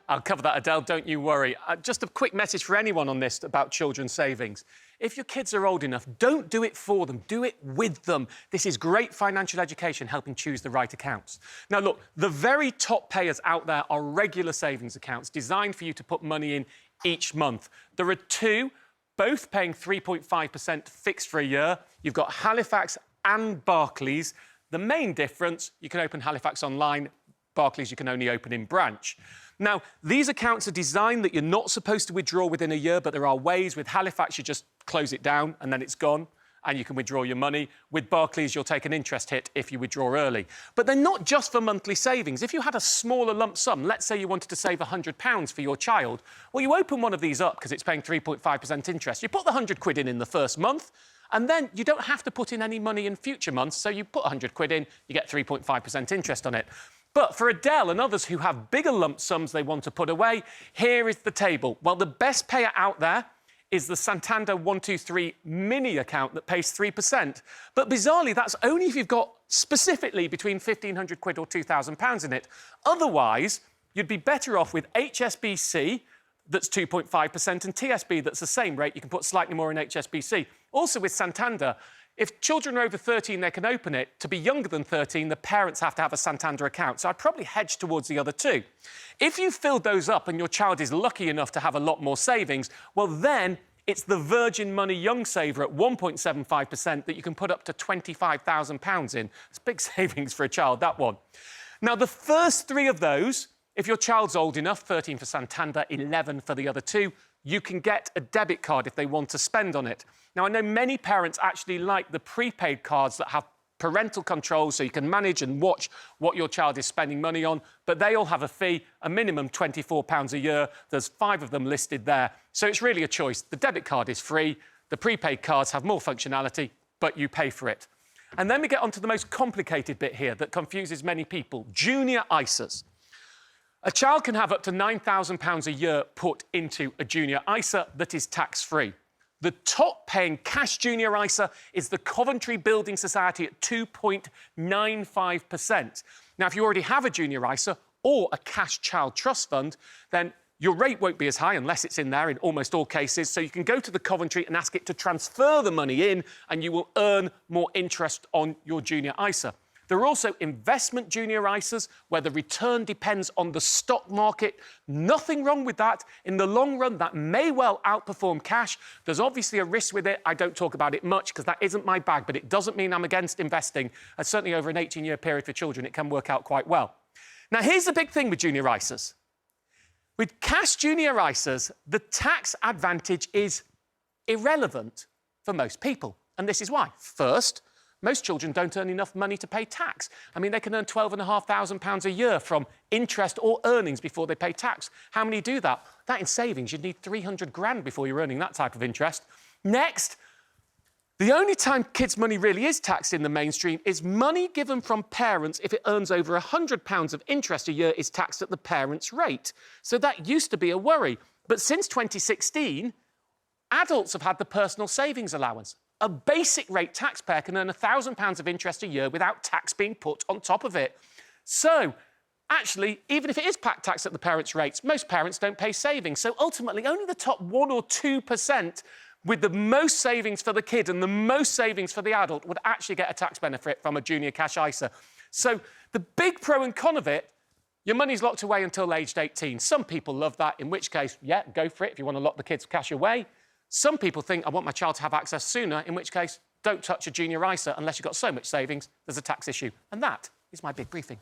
I'll cover that, Adele, don't you worry. Just a quick message for anyone on this about children's savings. If your kids are old enough, don't do it for them, do it with them. This is great financial education, helping choose the right accounts. Now, look, the very top payers out there are regular savings accounts designed for you to put money in each month. There are two, both paying 3.5% fixed for a year. You've got Halifax and Barclays. The main difference, you can open Halifax online, Barclays you can only open in branch. Now, these accounts are designed that you're not supposed to withdraw within a year, but there are ways. With Halifax, you just close it down and then it's gone and you can withdraw your money. With Barclays, you'll take an interest hit if you withdraw early. But they're not just for monthly savings. If you had a smaller lump sum, let's say you wanted to save £100 for your child, well, you open one of these up because it's paying 3.5% interest. You put the 100 quid in the first month, and then you don't have to put in any money in future months, so you put 100 quid in, you get 3.5% interest on it. But for Adele and others who have bigger lump sums they want to put away, here is the table. Well, the best payer out there is the Santander 123 mini account that pays 3%. But bizarrely, that's only if you've got specifically between 1,500 quid or £2,000 in it. Otherwise, you'd be better off with HSBC, that's 2.5%, and TSB, that's the same rate. You can put slightly more in HSBC. Also with Santander, if children are over 13, they can open it. To be younger than 13, the parents have to have a Santander account. So I'd probably hedge towards the other two. If you filled those up and your child is lucky enough to have a lot more savings, well, then it's the Virgin Money Young Saver at 1.75% that you can put up to £25,000 in. It's big savings for a child, that one. Now, the first three of those, if your child's old enough, 13 for Santander, 11 for the other two, you can get a debit card if they want to spend on it. Now, I know many parents actually like the prepaid cards that have parental control so you can manage and watch what your child is spending money on, but they all have a fee, a minimum £24 a year. There's 5 of them listed there. So it's really a choice. The debit card is free. The prepaid cards have more functionality, but you pay for it. And then we get on to the most complicated bit here that confuses many people, junior ISAs. A child can have up to £9,000 a year put into a junior ISA that is tax-free. The top-paying cash junior ISA is the Coventry Building Society at 2.95%. Now, if you already have a junior ISA or a cash child trust fund, then your rate won't be as high unless it's in there in almost all cases. So you can go to the Coventry and ask it to transfer the money in, and you will earn more interest on your junior ISA. There are also investment junior ISAs where the return depends on the stock market. Nothing wrong with that. In the long run, that may well outperform cash. There's obviously a risk with it. I don't talk about it much because that isn't my bag, but it doesn't mean I'm against investing. And certainly over an 18-year period for children, it can work out quite well. Now, here's the big thing with junior ISAs. With cash junior ISAs, the tax advantage is irrelevant for most people. And this is why. First, most children don't earn enough money to pay tax. I mean, they can earn £12,500 a year from interest or earnings before they pay tax. How many do that? That in savings, you'd need 300 grand before you're earning that type of interest. Next, the only time kids' money really is taxed in the mainstream is money given from parents if it earns over £100 of interest a year is taxed at the parent's rate. So that used to be a worry. But since 2016, adults have had the personal savings allowance. A basic rate taxpayer can earn £1,000 of interest a year without tax being put on top of it. So, actually, even if it is taxed at the parents' rates, most parents don't pay savings. So, ultimately, only the top 1 or 2% with the most savings for the kid and the most savings for the adult would actually get a tax benefit from a junior cash ISA. So, the big pro and con of it, your money's locked away until aged 18. Some people love that, in which case, yeah, go for it if you want to lock the kids' cash away. Some people think, I want my child to have access sooner, in which case, don't touch a junior ISA unless you've got so much savings, there's a tax issue. And that is my big briefing.